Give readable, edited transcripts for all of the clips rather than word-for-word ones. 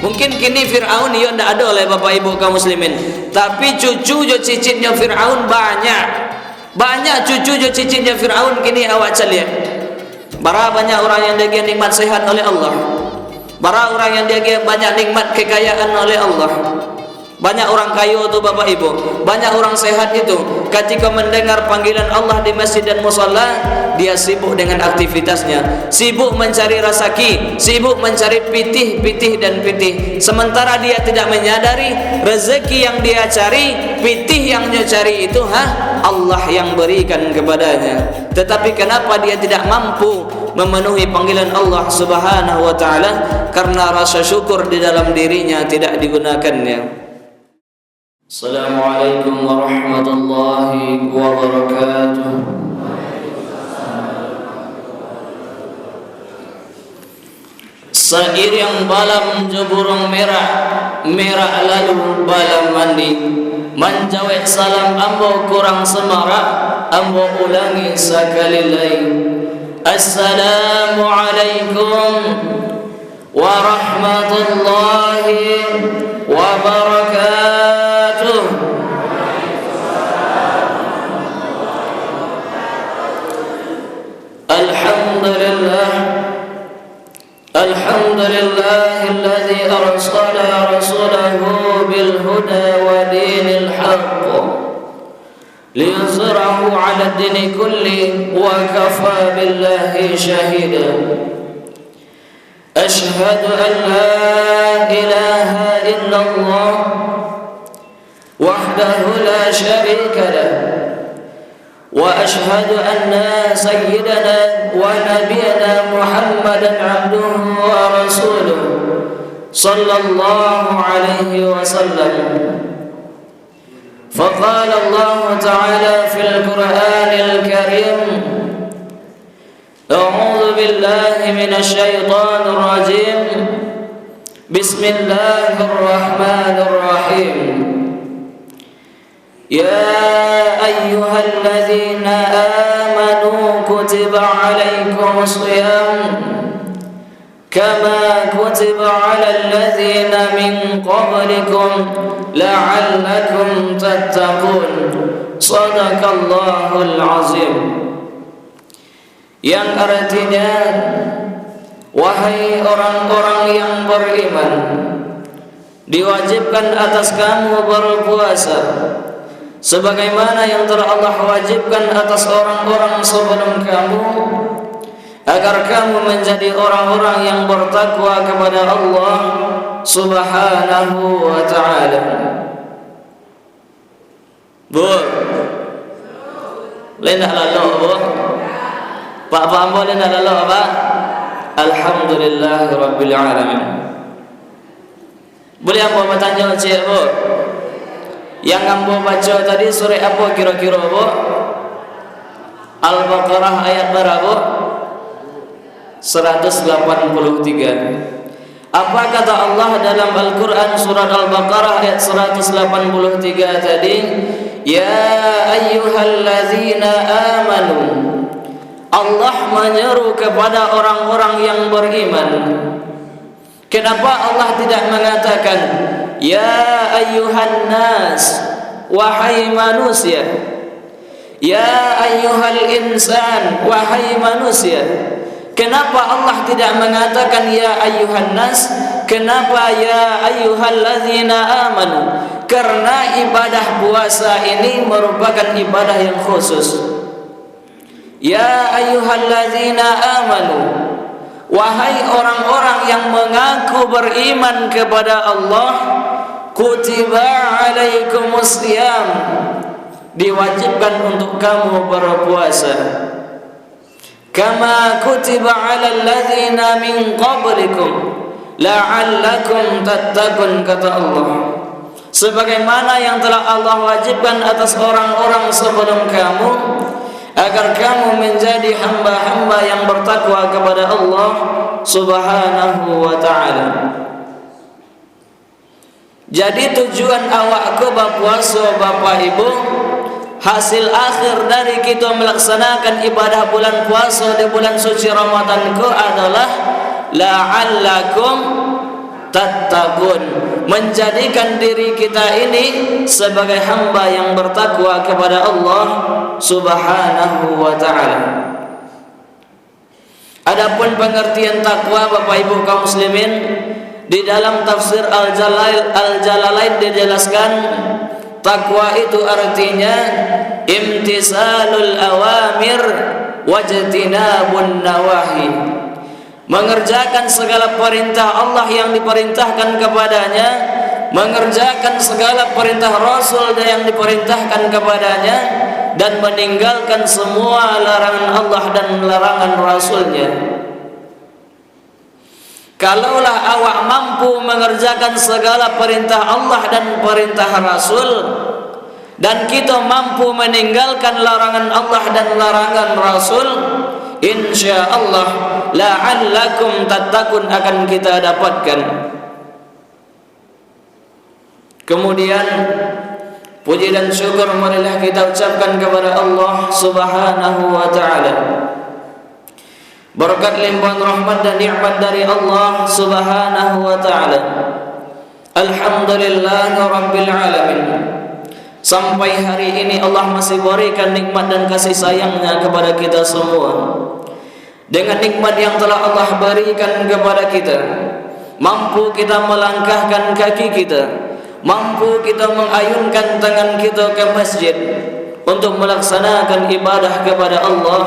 Mungkin kini Fir'aun ia tidak ada oleh bapak ibu kaum muslimin, tapi cucu jo cicitnya Fir'aun banyak cucu jo cicitnya Fir'aun kini awak calian. Bara banyak orang yang dia nikmat sehat oleh Allah, bara orang yang dia banyak nikmat kekayaan oleh Allah. Banyak orang kaya itu bapak ibu, banyak orang sehat itu ketika mendengar panggilan Allah di masjid dan musalla, dia sibuk dengan aktivitasnya, sibuk mencari rezeki, sibuk mencari pitih dan pitih, sementara dia tidak menyadari rezeki yang dia cari, pitih yang dia cari itu Allah yang berikan kepadanya. Tetapi kenapa dia tidak mampu memenuhi panggilan Allah Subhanahu wa taala? Karena rasa syukur di dalam dirinya tidak digunakannya. Assalamualaikum warahmatullahi wabarakatuh. Sair yang balam jeburung merah lalu balam mandi, menjawab salam ambo kurang semarak, ambo ulangi sekali lagi. Assalamualaikum warahmatullahi wabarakatuh. Alhamdulillahilladzi arsala rasulahu bil huda wa dinil haqq liyuzhirahu 'ala ad-dini kulli wa kafa billahi shahida. Ashhadu an la ilaha illallah wahdahu la sharika lahu wa ashhadu anna sayyidana wa nabiyyana Muhammadan abduhu wa rasuluhu sallallahu alaihi wasallam. Faqala Allah ta'ala fil Qur'anil Karim, a'udzu billahi minasy syaithanir rajim. Bismillahirrahmanirrahim. Ya ayyuhalladzina amanu kutiba alaikumus shiyam kama kutiba alal ladzina min qablikum la'allakum tattaqun. Shadaqallahul azim. Yang artinya, wahai orang-orang yang beriman, diwajibkan atas kamu berpuasa sebagaimana yang telah Allah wajibkan atas orang-orang sebelum kamu, agar kamu menjadi orang-orang yang bertakwa kepada Allah Subhanahu wa ta'ala. Bu, lena lalu bu, Pak Ambo lena lalu apa? Alhamdulillah Rabbil Alamin. Boleh apa bertanya cik bu? Yang ambo baca tadi surah apa kira-kira bu? Al-Baqarah ayat berapa? 183. Apa kata Allah dalam Al-Quran surat Al-Baqarah ayat 183 tadi? Ya ayyuhalladzina amanu. Allah menyeru kepada orang-orang yang beriman. Kenapa Allah tidak mengatakan ya ayyuhan nas, wahai manusia, ya ayyuhal insan, wahai manusia? Kenapa Allah tidak mengatakan ya ayyuhan nas? Kenapa ya ayyuhalladzina amanu? Karena ibadah puasa ini merupakan ibadah yang khusus. Ya ayyuhalladzina amanu, wahai orang-orang yang mengaku beriman kepada Allah, kutiba alaikumus shiyam, diwajibkan untuk kamu berpuasa. Kama kutiba alal ladzina min qablikum la'allakum tattaqun, kata Allah, sebagaimana yang telah Allah wajibkan atas orang-orang sebelum kamu, agar kamu menjadi hamba-hamba yang bertakwa kepada Allah Subhanahu wa ta'ala. Jadi tujuan awakku berpuasa Bapak Ibu, hasil akhir dari kita melaksanakan ibadah bulan puasa di bulan suci Ramadan ku adalah la'allakum tattaqun, menjadikan diri kita ini sebagai hamba yang bertakwa kepada Allah Subhanahu wa taala. Adapun pengertian takwa Bapak Ibu kaum muslimin, di dalam tafsir Al-Jalalain dijelaskan takwa itu artinya imtisalul awamir wajtinabun nawahi, mengerjakan segala perintah Allah yang diperintahkan kepadanya, mengerjakan segala perintah Rasul yang diperintahkan kepadanya, dan meninggalkan semua larangan Allah dan larangan Rasulnya. Kalaulah awak mampu mengerjakan segala perintah Allah dan perintah Rasul, dan kita mampu meninggalkan larangan Allah dan larangan Rasul, insyaallah la'allakum tattaqun akan kita dapatkan. Kemudian puji dan syukur marilah kita ucapkan kepada Allah Subhanahu wa taala. Berkat limpahan rahmat dan nikmat dari Allah Subhanahu wa taala. Alhamdulillahirabbil alamin. Sampai hari ini Allah masih berikan nikmat dan kasih sayang-Nya kepada kita semua. Dengan nikmat yang telah Allah berikan kepada kita, mampu kita melangkahkan kaki kita, mampu kita mengayunkan tangan kita ke masjid untuk melaksanakan ibadah kepada Allah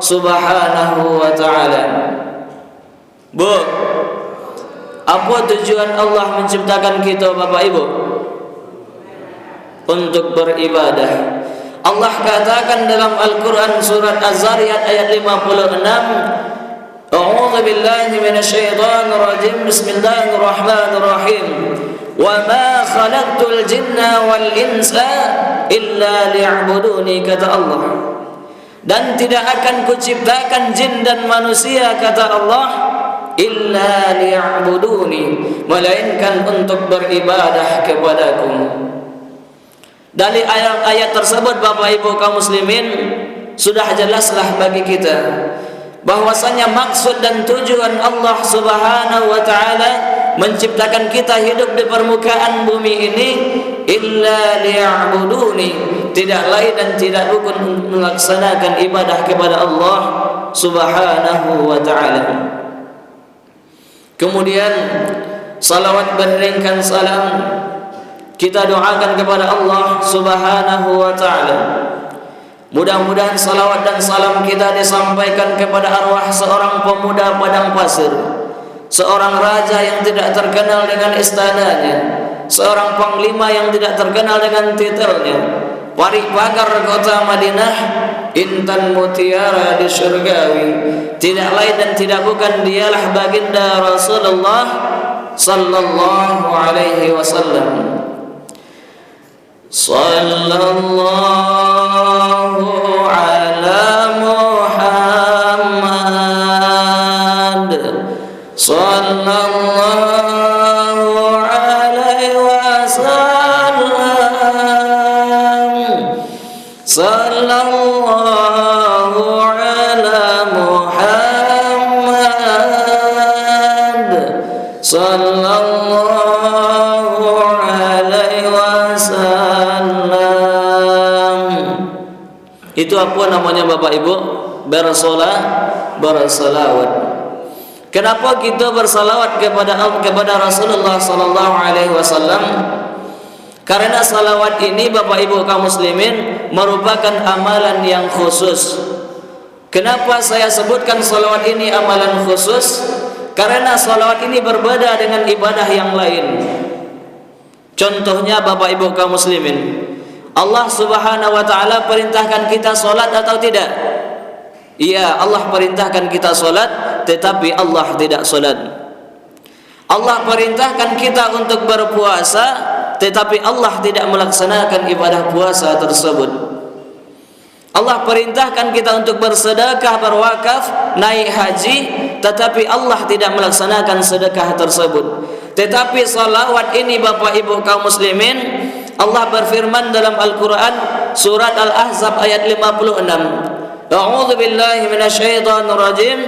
Subhanahu wa taala. Bu, apa tujuan Allah menciptakan kita Bapak Ibu? Untuk beribadah. Allah katakan dalam Al-Quran surat Az-Zariyat ayat 56, A'udzu billahi minasyaitonir rajim. Bismillahirrahmanirrahim. Wa ma khalaqtul jinna wal insa illa liya'buduni, kata Allah. Dan tidak akan kuciptakan jin dan manusia, kata Allah, illa liya'buduni, melainkan untuk beribadah kepadaku. Dari ayat-ayat tersebut Bapak Ibu kaum muslimin, sudah jelaslah bagi kita bahwasanya maksud dan tujuan Allah Subhanahu wa taala menciptakan kita hidup di permukaan bumi ini illa liya'buduni, tidak lain dan tidak bukan melaksanakan ibadah kepada Allah Subhanahu wa taala. Kemudian salawat beriringkan salam kita doakan kepada Allah Subhanahu wa taala. Mudah-mudahan salawat dan salam kita disampaikan kepada arwah seorang pemuda padang pasir, seorang raja yang tidak terkenal dengan istananya, seorang panglima yang tidak terkenal dengan titelnya, paripakar kota Madinah, intan mutiara di surgawi, tidak lain dan tidak bukan dialah baginda Rasulullah sallallahu alaihi wasallam. Sallallahu ala Muhammad, sallallahu alaihi wasallam, sallallahu ala Muhammad, sallallahu alaihi wasallam. Itu apa namanya Bapak Ibu? Bersalawat. Kenapa kita bersalawat kepada Rasulullah sallallahu alaihi wasallam? Karena salawat ini Bapak Ibu kaum muslimin merupakan amalan yang khusus. Kenapa saya sebutkan salawat ini amalan khusus? Karena salawat ini berbeda dengan ibadah yang lain. Contohnya Bapak Ibu kaum muslimin, Allah Subhanahu wa taala perintahkan kita salat atau tidak? Iya, Allah perintahkan kita salat, tetapi Allah tidak salat. Allah perintahkan kita untuk berpuasa, tetapi Allah tidak melaksanakan ibadah puasa tersebut. Allah perintahkan kita untuk bersedekah, berwakaf, naik haji, tetapi Allah tidak melaksanakan sedekah tersebut. Tetapi salawat ini Bapak Ibu kaum muslimin, Allah berfirman dalam Al-Quran surat Al-Ahzab ayat 56, A'udzu billahi minasyaitonir rajim.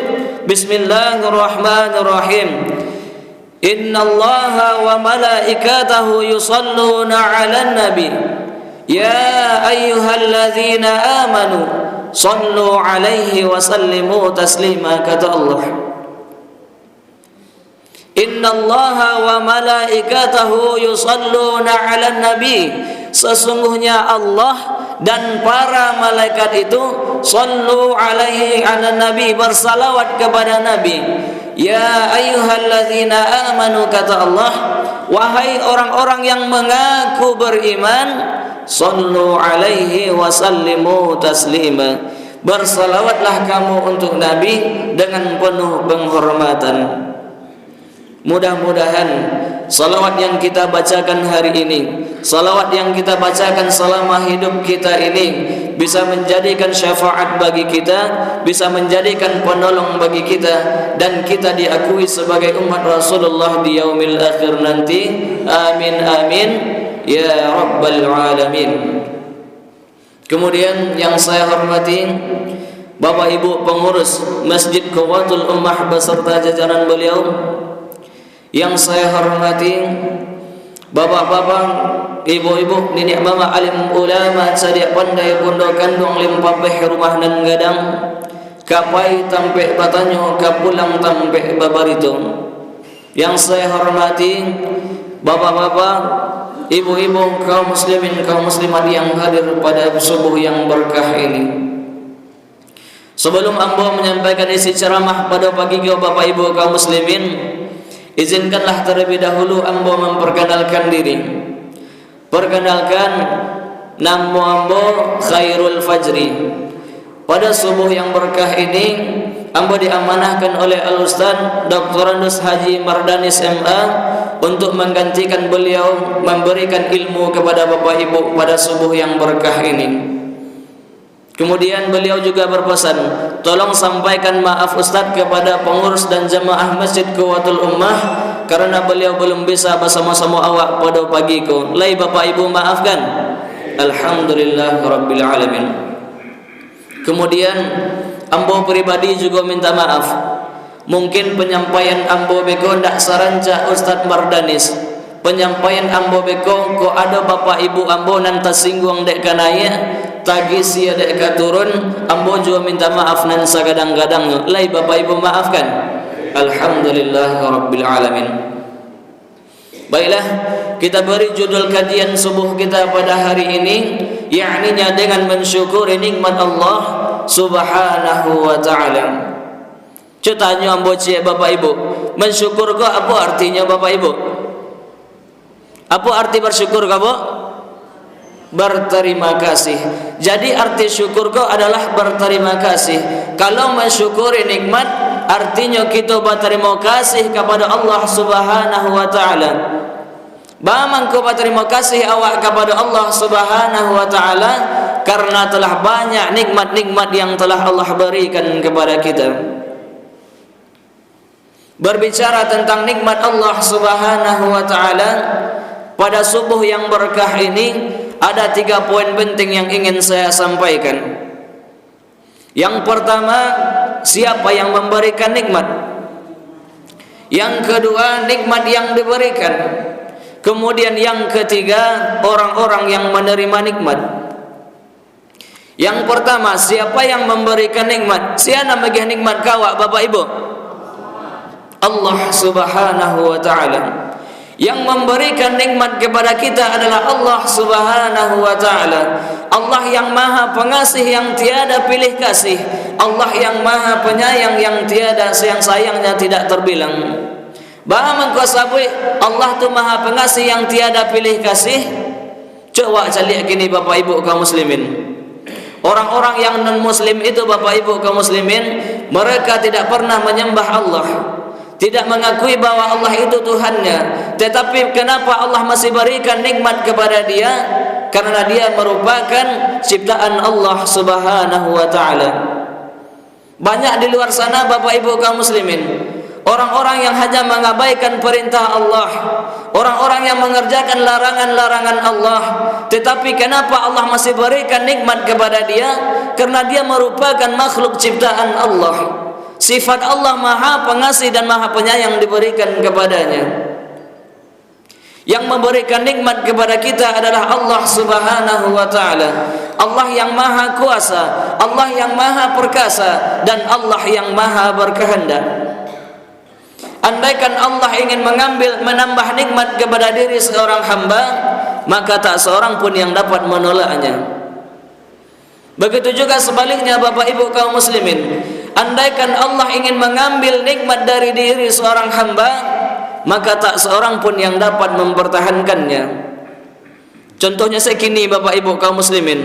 Bismillahirrahmanirrahim. Innallaha wa malaikatahu yusalluna 'alan nabi ya ayyuhalladzina amanu sallu 'alaihi wa sallimu taslima. Kata Allah, Innallaha wa malaikatahu yusalluna 'alan nabi, sesungguhnya Allah dan para malaikat itu sallu 'alaihi 'alan nabi, bersalawat kepada nabi. Ya ayyuhalladzina amanu, kata Allah, wahai orang-orang yang mengaku beriman, sallu 'alaihi wa sallimu taslima, bersalawatlah kamu untuk nabi dengan penuh penghormatan. Mudah-mudahan salawat yang kita bacakan hari ini, salawat yang kita bacakan selama hidup kita ini bisa menjadikan syafaat bagi kita, bisa menjadikan penolong bagi kita, dan kita diakui sebagai umat Rasulullah di yaumil akhir nanti. Amin amin ya rabbal alamin. Kemudian yang saya hormati Bapak Ibu pengurus Masjid Quwwatul Ummah beserta jajaran beliau, yang saya hormati bapak-bapak, ibu-ibu, nenek mama, alim ulama, sadik pandai, pondok kandung, limpapeh rumah nan gadang, kapai tampe batanyo, kapulang tampe babarito. Yang saya hormati bapak-bapak, ibu-ibu, kaum muslimin, kaum muslimat yang hadir pada subuh yang berkah ini. Sebelum ambo menyampaikan isi ceramah pada pagi ke bapak ibu kaum muslimin, izinkanlah terlebih dahulu ambo memperkenalkan diri. Perkenalkan, nama ambo Khairul Fajri. Pada subuh yang berkah ini, ambo diamanahkan oleh Al-Ustaz Dr. Andus Haji Mardanis MA untuk menggantikan beliau memberikan ilmu kepada bapak ibu pada subuh yang berkah ini. Kemudian beliau juga berpesan, tolong sampaikan maaf Ustaz kepada pengurus dan jamaah Masjid Quwwatul Ummah karena beliau belum bisa bersama-sama awak pada pagi ko. Lai bapak ibu maafkan. Alhamdulillah rabbil alamin. Kemudian ambo pribadi juga minta maaf. Mungkin penyampaian ambo beko ndak saranca Ustaz Mardanis. Penyampaian ambo beko ko ada bapak ibu ambo nan tersinggung dek kanaya tagi sia dek katurun, ambo juga minta maaf nan sagadang-gadang. Lai bapak ibu maafkan. Alhamdulillah rabbil alamin. Baiklah, kita beri judul kajian subuh kita pada hari ini, yakninya dengan mensyukuri nikmat Allah Subhanahu wa taala. Cetanya ambo cie bapak ibu, mensyukur ko apa artinya bapak ibu? Apa arti bersyukur kamu? Berterima kasih. Jadi arti syukur kau adalah berterima kasih. Kalau mensyukuri nikmat, artinya kita berterima kasih kepada Allah Subhanahu wa taala. Bagaimana kau berterima kasih awak kepada Allah Subhanahu wa taala? Karena telah banyak nikmat-nikmat yang telah Allah berikan kepada kita. Berbicara tentang nikmat Allah Subhanahu wa taala, pada subuh yang berkah ini ada 3 poin penting yang ingin saya sampaikan. Yang pertama, siapa yang memberikan nikmat? Yang kedua, nikmat yang diberikan. Kemudian yang ketiga, orang-orang yang menerima nikmat. Yang pertama, siapa yang memberikan nikmat? Siapa bagi nikmat kawak bapak ibu? Allah Subhanahu wa taala. Yang memberikan nikmat kepada kita adalah Allah Subhanahu wa taala. Allah yang Maha Pengasih yang tiada pilih kasih. Allah yang Maha Penyayang yang tiada sayang-sayangnya tidak terbilang. Bahwa mengkosabui Allah tu Maha Pengasih yang tiada pilih kasih. Coba calik gini bapak ibu kaum muslimin. Orang-orang yang non muslim itu bapak ibu kaum muslimin, mereka tidak pernah menyembah Allah, tidak mengakui bahwa Allah itu Tuhannya. Tetapi kenapa Allah masih berikan nikmat kepada dia? Karena dia merupakan ciptaan Allah Subhanahu wa taala. Banyak di luar sana bapak ibu kaum muslimin, orang-orang yang hanya mengabaikan perintah Allah, orang-orang yang mengerjakan larangan-larangan Allah. Tetapi kenapa Allah masih berikan nikmat kepada dia? Karena dia merupakan makhluk ciptaan Allah. Sifat Allah Maha Pengasih dan Maha Penyayang diberikan kepadanya. Yang memberikan nikmat kepada kita adalah Allah Subhanahu wa ta'ala. Allah yang Maha Kuasa, Allah yang Maha Perkasa, dan Allah yang Maha Berkehendak. Andaikan Allah ingin menambah nikmat kepada diri seorang hamba, maka tak seorang pun yang dapat menolaknya. Begitu juga sebaliknya Bapak Ibu kaum muslimin, andaikan Allah ingin mengambil nikmat dari diri seorang hamba, maka tak seorang pun yang dapat mempertahankannya. Contohnya sekini Bapak Ibu kaum muslimin,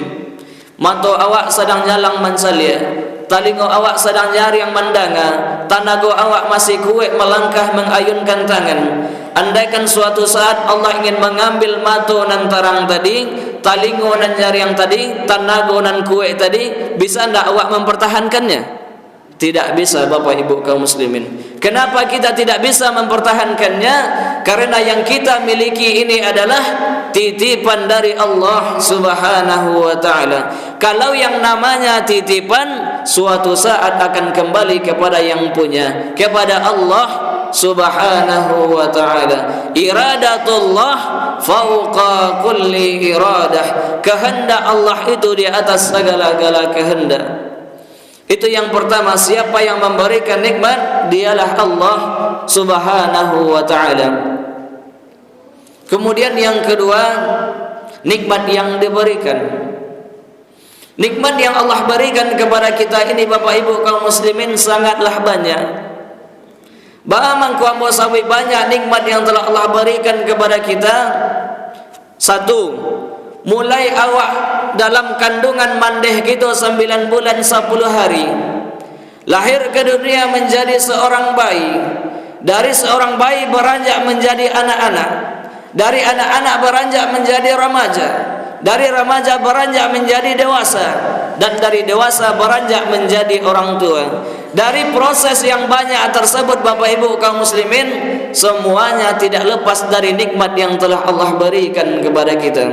mata awak sedang jalang mansalia, talingo awak sedang nyaring mandanga, tanago awak masih kuat melangkah mengayunkan tangan. Andaikan suatu saat Allah ingin mengambil mata nan tarang tadi, talingo nan nyaring tadi, tanago nan kuat tadi, bisa ndak awak mempertahankannya? Tidak bisa Bapak Ibu kaum muslimin. Kenapa kita tidak bisa mempertahankannya? Karena yang kita miliki ini adalah titipan dari Allah Subhanahu wa ta'ala. Kalau yang namanya titipan, suatu saat akan kembali kepada yang punya, kepada Allah Subhanahu wa ta'ala. Iradatullah fauqa kulli iradah. Kehendak Allah itu di atas segala-gala kehendak. Itu yang pertama, siapa yang memberikan nikmat? Dialah Allah Subhanahu wa ta'ala. Kemudian yang kedua, nikmat yang diberikan. Nikmat yang Allah berikan kepada kita ini Bapak Ibu kaum muslimin sangatlah banyak. Bagaimana kuambo sawi banyak nikmat yang telah Allah berikan kepada kita. Satu, mulai awak dalam kandungan mandeh kita 9 bulan 10 hari, lahir ke dunia menjadi seorang bayi. Dari seorang bayi beranjak menjadi anak-anak, dari anak-anak beranjak menjadi remaja, dari remaja beranjak menjadi dewasa, dan dari dewasa beranjak menjadi orang tua. Dari proses yang banyak tersebut Bapak Ibu kaum muslimin, semuanya tidak lepas dari nikmat yang telah Allah berikan kepada kita.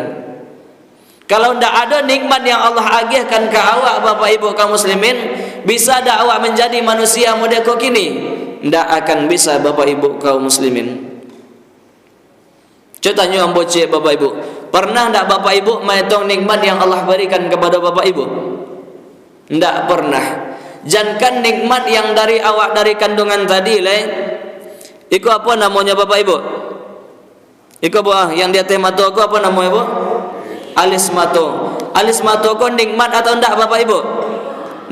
Kalau tidak ada nikmat yang Allah agihkan ke awak Bapak Ibu kaum muslimin, bisa tak awak menjadi manusia model kok kini? Tidak akan bisa Bapak Ibu kaum muslimin. Contohnya yang bocil Bapak Ibu, pernah tidak Bapak Ibu menghitung nikmat yang Allah berikan kepada Bapak Ibu? Tidak pernah. Jangan nikmat yang dari awak dari kandungan tadi Iku apa namanya Bapak Ibu? Iku apa yang dia tematu aku apa namanya Ibu? Alis mato. Alis mato kau nikmat atau enggak Bapak Ibu?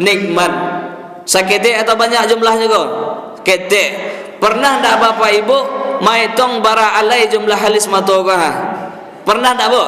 Nikmat. Sakete atau banyak jumlahnya kau? Kete. Pernah enggak Bapak Ibu menghitung bara alai jumlah alis mato kau? Pernah enggak Bu?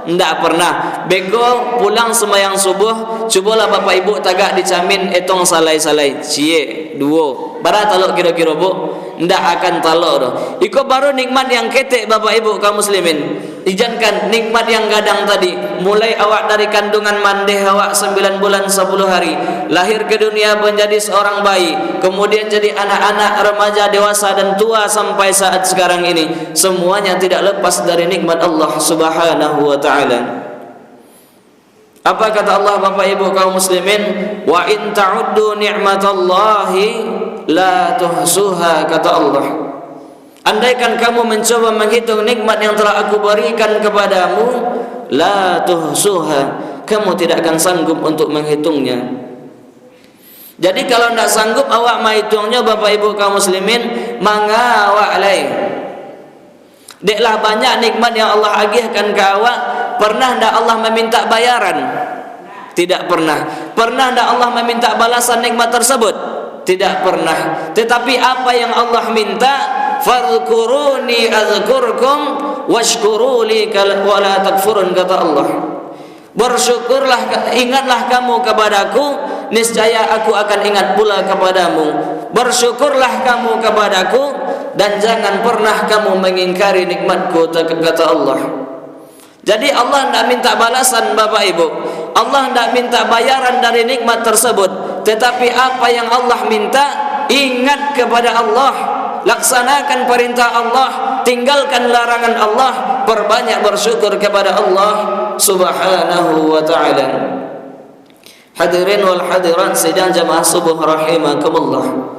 Enggak pernah. Bego pulang sembahyang subuh, cubalah Bapak Ibu tagak dicamin etong salai-salai. Cie, duo. Bara talok kira-kira Bu? Enggak akan talok doh. Iko baru nikmat yang ketek Bapak Ibu kaum muslimin. Ijankan nikmat yang gadang tadi, mulai awak dari kandungan mandeh awak 9 bulan 10 hari, lahir ke dunia menjadi seorang bayi, kemudian jadi anak-anak, remaja, dewasa dan tua sampai saat sekarang ini, semuanya tidak lepas dari nikmat Allah Subhanahu wa ta'ala. Apa kata Allah Bapak Ibu kaum muslimin? Wa in ta'uddu ni'matallahi la tuhsuha, kata Allah. Andaikan kamu mencoba menghitung nikmat yang telah aku berikan kepadamu, la tuhsuha, kamu tidak akan sanggup untuk menghitungnya. Jadi kalau tidak sanggup awak menghitungnya Bapak Ibu kaum muslimin, mangawak lain. Deklah banyak nikmat yang Allah agihkan ke awak. Pernah tidak Allah meminta bayaran? Tidak pernah. Pernah tidak Allah meminta balasan nikmat tersebut? Tidak pernah. Tetapi apa yang Allah minta? Fadhkuruni azkurkum washkuruli wala takfurun, kata Allah. Bersyukurlah, ingatlah kamu kepadaku, niscaya aku akan ingat pula kepadamu. Bersyukurlah kamu kepadaku, dan jangan pernah kamu mengingkari nikmatku, kata Allah. Jadi Allah tidak minta balasan Bapak Ibu, Allah tidak minta bayaran dari nikmat tersebut. Tetapi apa yang Allah minta, ingat kepada Allah, laksanakan perintah Allah, tinggalkan larangan Allah, perbanyak bersyukur kepada Allah Subhanahu wa ta'ala. Hadirin wal hadirat sidang jamaah subuh rahimakumullah.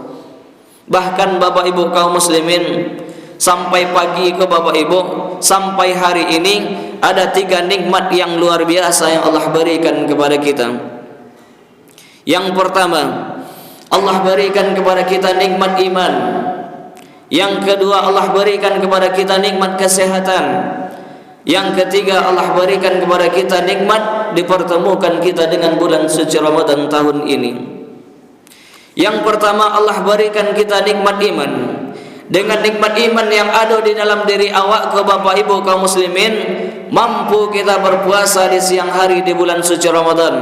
Bahkan Bapak Ibu kaum muslimin, sampai pagi ke Bapak Ibu, sampai hari ini ada 3 nikmat yang luar biasa yang Allah berikan kepada kita. Yang pertama, Allah berikan kepada kita nikmat iman. Yang kedua, Allah berikan kepada kita nikmat kesehatan. Yang ketiga, Allah berikan kepada kita nikmat dipertemukan kita dengan bulan suci Ramadan tahun ini. Yang pertama, Allah berikan kita nikmat iman. Dengan nikmat iman yang ada di dalam diri awak ke Bapak Ibu kaum muslimin, mampu kita berpuasa di siang hari di bulan suci Ramadan.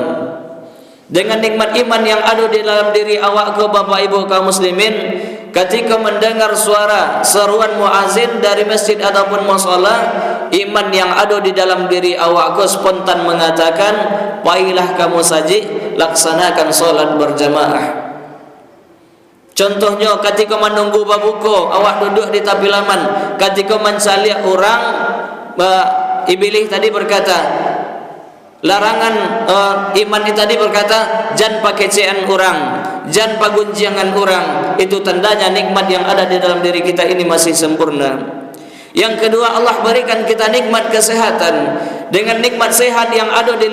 Dengan nikmat iman yang ada di dalam diri awak ke Bapak Ibu kaum muslimin, ketika mendengar suara seruan muazin dari masjid ataupun mushola, iman yang ada di dalam diri awakku spontan mengatakan, "Pailah kamu saji, laksanakan solat berjamaah." Contohnya ketika menunggu babuko, awak duduk di tepi laman, ketika mencaliak orang, Iblis tadi berkata, larangan iman ini tadi berkata, jangan pakai cean orang, jangan pagunjiangan orang. Itu tandanya nikmat yang ada di dalam diri kita ini masih sempurna. Yang kedua, Allah berikan kita nikmat kesehatan. Dengan nikmat sehat yang ada di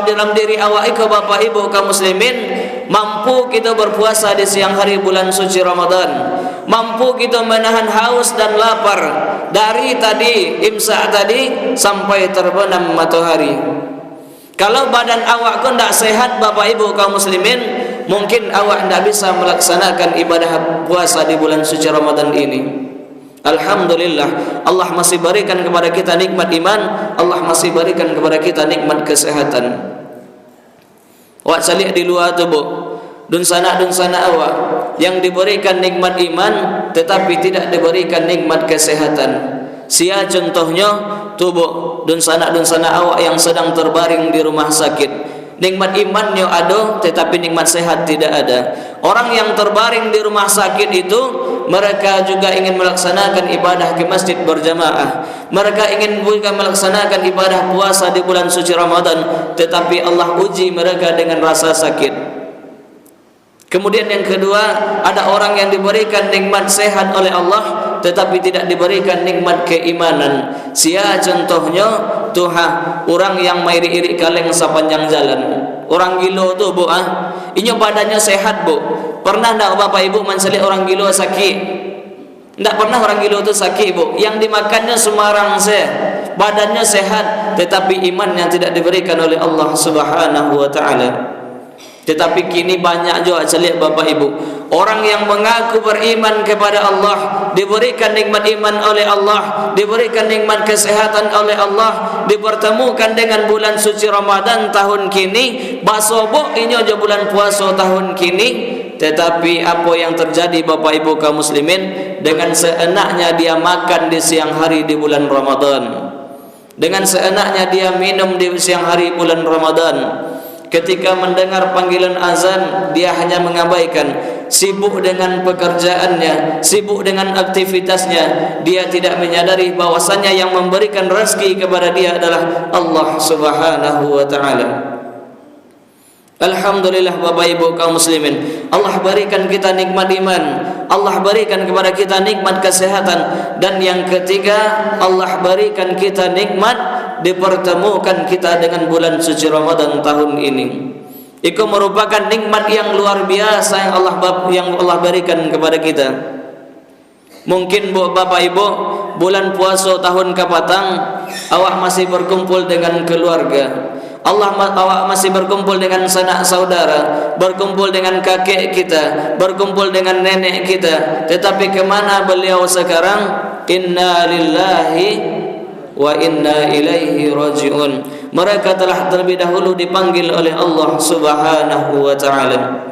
dalam diri awak ke Bapak Ibu kaum muslimin, mampu kita berpuasa di siang hari bulan suci Ramadan. Mampu kita menahan haus dan lapar dari tadi imsak tadi sampai terbenam matahari. Kalau badan awak kau tidak sehat Bapak Ibu kaum muslimin, mungkin awak tidak bisa melaksanakan ibadah puasa di bulan suci Ramadan ini. Alhamdulillah, Allah masih berikan kepada kita nikmat iman, Allah masih berikan kepada kita nikmat kesehatan. Awak calik di luar tu bu, dunsana awak yang diberikan nikmat iman tetapi tidak diberikan nikmat kesehatan. Sia contohnya tubuh dunsana awak yang sedang terbaring di rumah sakit. Nikmat imannya ada tetapi nikmat sehat tidak ada. Orang yang terbaring di rumah sakit itu, mereka juga ingin melaksanakan ibadah ke masjid berjamaah. Mereka ingin juga melaksanakan ibadah puasa di bulan suci Ramadan, tetapi Allah uji mereka dengan rasa sakit. Kemudian yang kedua, ada orang yang diberikan nikmat sehat oleh Allah tetapi tidak diberikan nikmat keimanan. Sia contohnya tuha orang yang main iri kaleng sepanjang jalan. Orang gilo tu bu inyo badannya sehat bu. Pernah tak Bapak Ibu mencelik orang gilo sakit? Tidak pernah orang gilo tu sakit bu. Yang dimakannya semarang badannya sehat tetapi iman yang tidak diberikan oleh Allah Subhanahu wa taala. Tetapi kini banyak juga celik Bapak Ibu, orang yang mengaku beriman kepada Allah, diberikan nikmat iman oleh Allah, diberikan nikmat kesehatan oleh Allah, dipertemukan dengan bulan suci Ramadan tahun kini, basobok ini aja bulan puasa tahun kini. Tetapi apa yang terjadi Bapak Ibu kaum muslimin, dengan seenaknya dia makan di siang hari di bulan Ramadan, dengan seenaknya dia minum di siang hari bulan Ramadan. Ketika mendengar panggilan azan, dia hanya mengabaikan, sibuk dengan pekerjaannya, sibuk dengan aktivitasnya. Dia tidak menyadari bahwasannya yang memberikan rezeki kepada dia adalah Allah Subhanahu wa taala. Alhamdulillah Bapak Ibu kaum muslimin, Allah berikan kita nikmat iman, Allah berikan kepada kita nikmat kesehatan, dan yang ketiga, Allah berikan kita nikmat dipertemukan kita dengan bulan suci Ramadan tahun ini. Itu merupakan nikmat yang luar biasa yang Allah berikan kepada kita. Mungkin Bapak Ibu, bulan puasa tahun kapatang awak masih berkumpul dengan keluarga, awak masih berkumpul dengan sanak saudara, berkumpul dengan kakek kita, berkumpul dengan nenek kita. Tetapi kemana beliau sekarang? Inna lillahi wa inna ilaihi raji'un. Mereka telah terlebih dahulu dipanggil oleh Allah Subhanahu wa ta'ala.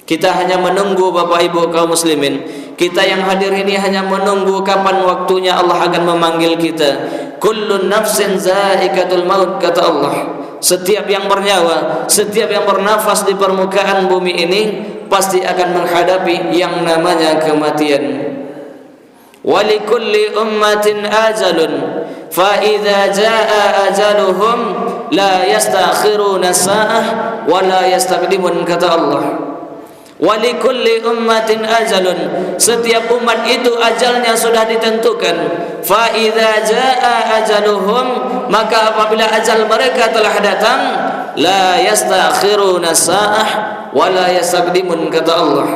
Kita hanya menunggu Bapak Ibu kaum muslimin, kita yang hadir ini hanya menunggu kapan waktunya Allah akan memanggil kita. Kullun nafsin za'iqatul maut, kata Allah. Setiap yang bernyawa, setiap yang bernafas di permukaan bumi ini pasti akan menghadapi yang namanya kematian. Walikulli ummatin ajalun fa idza jaa ajaluhum la yastakhiruna sa'ah wa la yastaqdimun, kata Allah. Walikulli ummatin ajalun, setiap umat itu ajalnya sudah ditentukan. Fa idza jaa ajaluhum, maka apabila ajal mereka telah datang, la yastakhiruna sa'ah wa la yastaqdimun, kata Allah.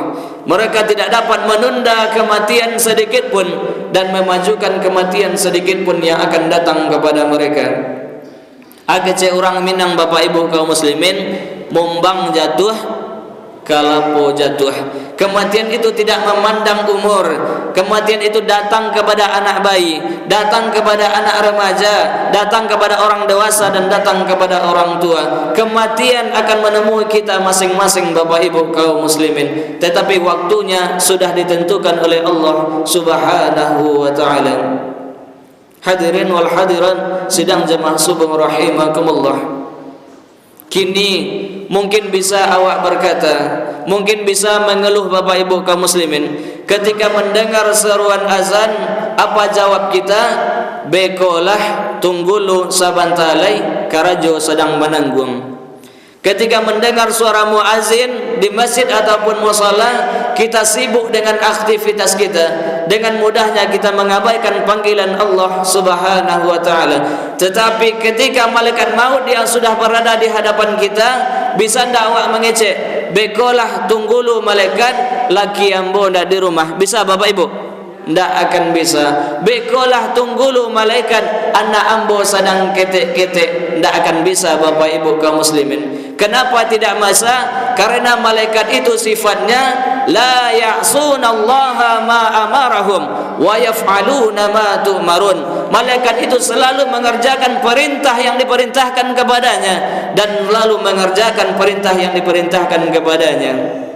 Mereka tidak dapat menunda kematian sedikit pun dan memajukan kematian sedikit pun yang akan datang kepada mereka. Agak orang Minang, Bapak Ibu kaum muslimin, mumbang jatuh, kalapo jatuh. Kematian itu tidak memandang umur. Kematian itu datang kepada anak bayi, datang kepada anak remaja, datang kepada orang dewasa, dan datang kepada orang tua. Kematian akan menemui kita masing-masing, Bapak Ibu kaum muslimin, tetapi waktunya sudah ditentukan oleh Allah Subhanahu wa taala. Hadirin wal hadirat sidang jemaah subuh rahimakumullah. Kini mungkin bisa awak berkata, mungkin bisa mengeluh, Bapak Ibu kaum muslimin, ketika mendengar seruan azan, apa jawab kita? Bekolah tunggulu sabantalai karajo sedang menanggung. Ketika mendengar suara muazin di masjid ataupun musala, kita sibuk dengan aktivitas kita. Dengan mudahnya kita mengabaikan panggilan Allah Subhanahu wa taala. Tetapi ketika malaikat maut yang sudah berada di hadapan kita, bisa ndak awak mengecek? Bekolah tunggulu malaikat laki ambo ndak di rumah. Bisa Bapak Ibu? Ndak akan bisa. Bekolah tunggulu malaikat anak ambo sedang ketek-ketek. Ndak akan bisa, Bapak Ibu kaum muslimin. Kenapa tidak masa? Karena malaikat itu sifatnya la ya'sunallaha ma amarahum wa yaf'aluna ma tu'marun. Malaikat itu selalu mengerjakan perintah yang diperintahkan kepadanya dan lalu mengerjakan perintah yang diperintahkan kepadanya.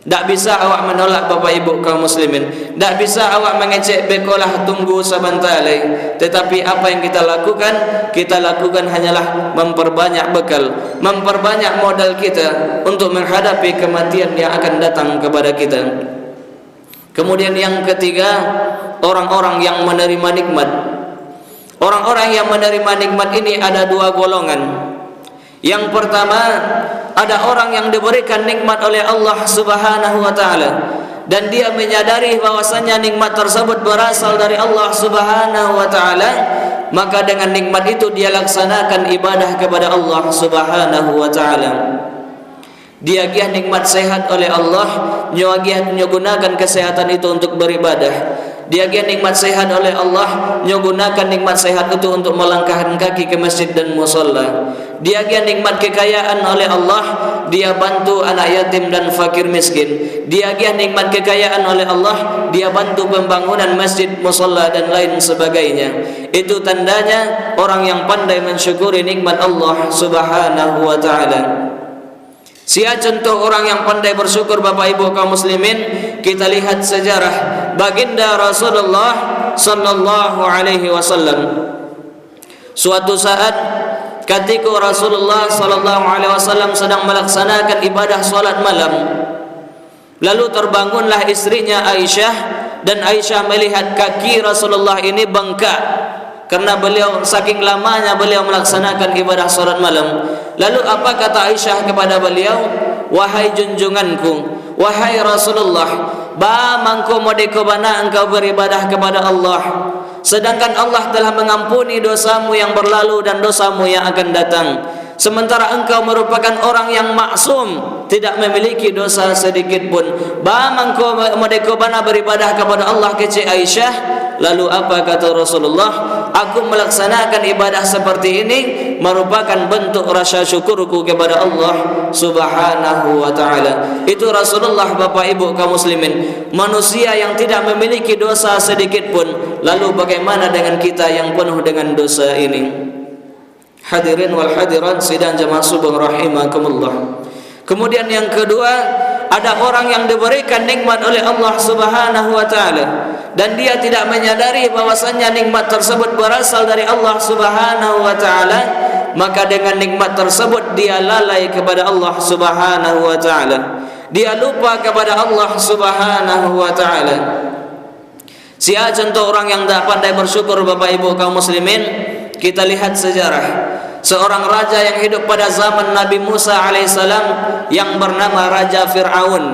Tak bisa awak menolak, Bapak Ibu kaum muslimin. Tak bisa awak mengecek bekolah tunggu sabantalai. Tetapi apa yang kita lakukan? Kita lakukan hanyalah memperbanyak bekal, memperbanyak modal kita untuk menghadapi kematian yang akan datang kepada kita. Kemudian yang ketiga, orang-orang yang menerima nikmat. Orang-orang yang menerima nikmat ini ada dua golongan. Yang pertama, ada orang yang diberikan nikmat oleh Allah Subhanahu wa taala dan dia menyadari bahwasanya nikmat tersebut berasal dari Allah Subhanahu wa taala, maka dengan nikmat itu dia laksanakan ibadah kepada Allah Subhanahu wa taala. Dia giah nikmat sehat oleh Allah, nyogiah gunakan kesehatan itu untuk beribadah. Dia giah nikmat sehat oleh Allah, gunakan nikmat sehat itu untuk melangkahkan kaki ke masjid dan musalla. Dia giah nikmat kekayaan oleh Allah, dia bantu anak yatim dan fakir miskin. Dia giah nikmat kekayaan oleh Allah, dia bantu pembangunan masjid, musalla dan lain sebagainya. Itu tandanya orang yang pandai mensyukuri nikmat Allah Subhanahu wa taala. Sia contoh orang yang pandai bersyukur, Bapak Ibu kaum muslimin, kita lihat sejarah baginda Rasulullah sallallahu alaihi wasallam. Suatu saat ketika Rasulullah sallallahu alaihi wasallam sedang melaksanakan ibadah salat malam, lalu terbangunlah istrinya Aisyah, dan Aisyah melihat kaki Rasulullah ini bengkak karena beliau saking lamanya beliau melaksanakan ibadah salat malam. Lalu apa kata Aisyah kepada beliau? Wahai junjunganku, wahai Rasulullah, ba mangko modeko bana engkau beribadah kepada Allah, sedangkan Allah telah mengampuni dosamu yang berlalu dan dosamu yang akan datang, sementara engkau merupakan orang yang maksum, tidak memiliki dosa sedikit pun. Ba mangko modeko bana beribadah kepada Allah, kece Aisyah. Lalu apa kata Rasulullah? Aku melaksanakan ibadah seperti ini merupakan bentuk rasa syukurku kepada Allah Subhanahu wa taala. Itu Rasulullah, Bapak Ibu kaum muslimin, manusia yang tidak memiliki dosa sedikit pun. Lalu bagaimana dengan kita yang penuh dengan dosa ini? Hadirin wal hadirat sidang jemaah subuh rahimakumullah. Kemudian yang kedua, ada orang yang diberikan nikmat oleh Allah Subhanahu wa taala dan dia tidak menyadari bahwasanya nikmat tersebut berasal dari Allah Subhanahu wa taala, maka dengan nikmat tersebut dia lalai kepada Allah Subhanahu wa taala. Dia lupa kepada Allah Subhanahu wa taala. Siapa contoh orang yang tak pandai bersyukur Bapak Ibu kaum muslimin? Kita lihat sejarah seorang raja yang hidup pada zaman Nabi Musa alaihissalam yang bernama Raja Fir'aun.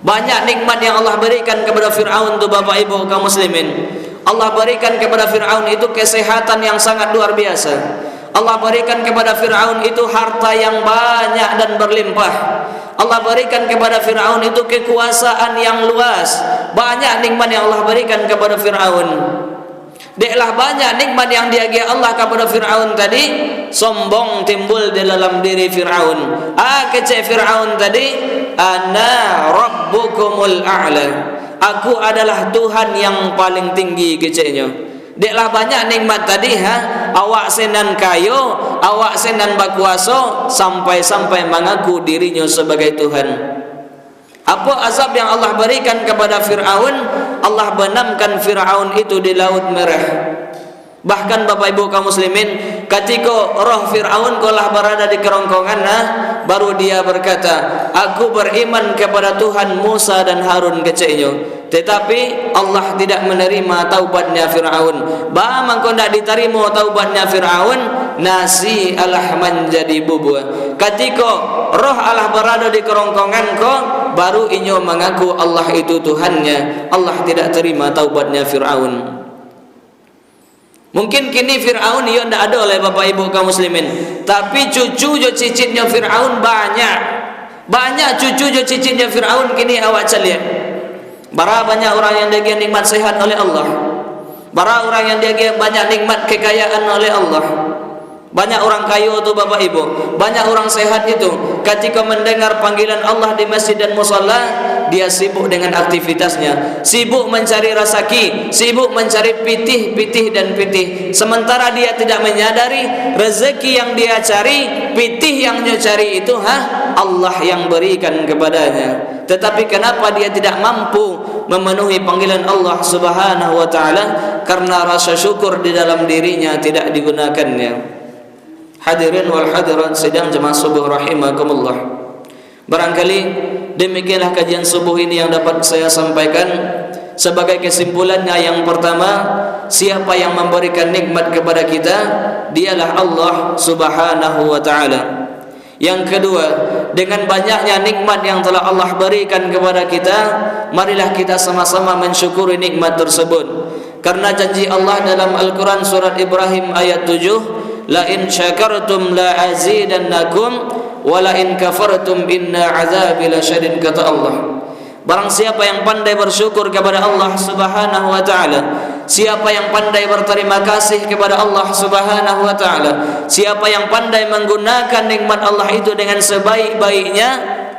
Banyak nikmat yang Allah berikan kepada Fir'aun tu Bapak Ibu kaum muslimin. Allah berikan kepada Fir'aun itu kesehatan yang sangat luar biasa. Allah berikan kepada Fir'aun itu harta yang banyak dan berlimpah. Allah berikan kepada Fir'aun itu kekuasaan yang luas. Banyak nikmat yang Allah berikan kepada Fir'aun. Deklah banyak nikmat yang diagih Allah kepada Fir'aun tadi, sombong timbul di dalam diri Fir'aun. Kecek Fir'aun tadi, ana rabbukumul a'la. Aku adalah Tuhan yang paling tinggi keceknya. Deklah banyak nikmat tadi awak senan kayo, awak senan berkuasa sampai-sampai mengaku dirinya sebagai Tuhan. Apa azab yang Allah berikan kepada Fir'aun? Allah benamkan Fir'aun itu di Laut Merah. Bahkan Bapak Ibu kaum muslimin, ketika roh Fir'aun telah berada di kerongkongan, baru dia berkata, aku beriman kepada Tuhan Musa dan Harun keceknya. Tetapi Allah tidak menerima taubatnya Fir'aun. Bahkan kau tidak diterima taubatnya Fir'aun, nasi Allah menjadi bubur. Ketika roh Allah berada di kerongkongan kau, baru inyo mengaku Allah itu Tuhannya. Allah tidak terima taubatnya Fir'aun. Mungkin kini Fir'aun ia tidak ada oleh Bapak Ibu kaum muslimin, tapi cucu jo cicitnya Fir'aun banyak. Banyak cucu jo cicitnya Fir'aun kini awak calian. Bara banyak orang yang dia nikmat sehat oleh Allah. Bara orang yang dia banyak nikmat kekayaan oleh Allah. Banyak orang kaya itu Bapak Ibu, banyak orang sehat itu ketika mendengar panggilan Allah di masjid dan musalla, dia sibuk dengan aktivitasnya, sibuk mencari rezeki, sibuk mencari pitih dan pitih. Sementara dia tidak menyadari rezeki yang dia cari, pitih yang dia cari itu Allah yang berikan kepadanya. Tetapi kenapa dia tidak mampu memenuhi panggilan Allah Subhanahu wa taala? Karena rasa syukur di dalam dirinya tidak digunakannya. Hadirin wal hadirat sidang jemaah subuh rahimakumullah. Barangkali demikianlah kajian subuh ini yang dapat saya sampaikan. Sebagai kesimpulannya, yang pertama, siapa yang memberikan nikmat kepada kita? Dialah Allah Subhanahu wa taala. Yang kedua, dengan banyaknya nikmat yang telah Allah berikan kepada kita, marilah kita sama-sama mensyukuri nikmat tersebut. Karena janji Allah dalam Al-Quran surat Ibrahim ayat 7, la in syakartum la azidannakum wa la in kafartum inna azabi lasyadid, kata Allah. Barang siapa yang pandai bersyukur kepada Allah Subhanahu wa taala, siapa yang pandai berterima kasih kepada Allah Subhanahu wa taala, siapa yang pandai menggunakan nikmat Allah itu dengan sebaik-baiknya,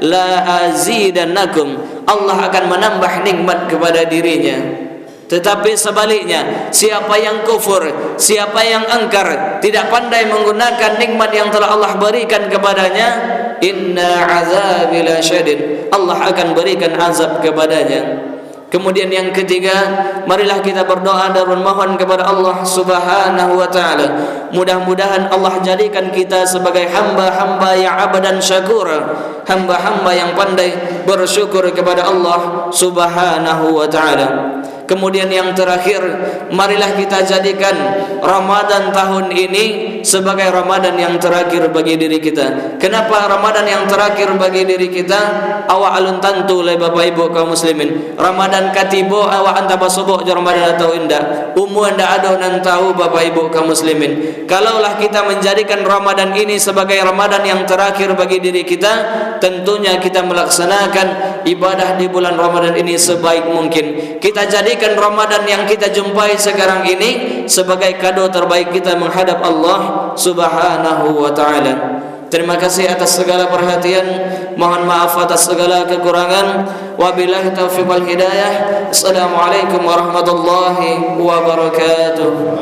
la azidannakum, Allah akan menambah nikmat kepada dirinya. Tetapi sebaliknya, siapa yang kufur, siapa yang engkar, tidak pandai menggunakan nikmat yang telah Allah berikan kepadanya, inna azabi lasyadid, Allah akan berikan azab kepadanya. Kemudian yang ketiga, marilah kita berdoa dan memohon kepada Allah Subhanahu wa taala, mudah-mudahan Allah jadikan kita sebagai hamba-hamba yang abadan syakur, hamba-hamba yang pandai bersyukur kepada Allah Subhanahu wa taala. Kemudian yang terakhir, marilah kita jadikan Ramadan tahun ini sebagai Ramadan yang terakhir bagi diri kita. Kenapa Ramadan yang terakhir bagi diri kita? Awak alun tantu oleh Bapak Ibu kaum muslimin, Ramadan katibo awak anta basubuk je Ramadan atau indah, anda ada nan tahu Bapak Ibu kaum muslimin. Kalaulah kita menjadikan Ramadan ini sebagai Ramadan yang terakhir bagi diri kita, tentunya kita melaksanakan ibadah di bulan Ramadan ini sebaik mungkin. Kita jadikan Ramadan yang kita jumpai sekarang ini sebagai kado terbaik kita menghadap Allah Subhanahu wa taala. Terima kasih atas segala perhatian, mohon maaf atas segala kekurangan. Wabillahi taufiq wal hidayah. Assalamualaikum warahmatullahi wabarakatuh.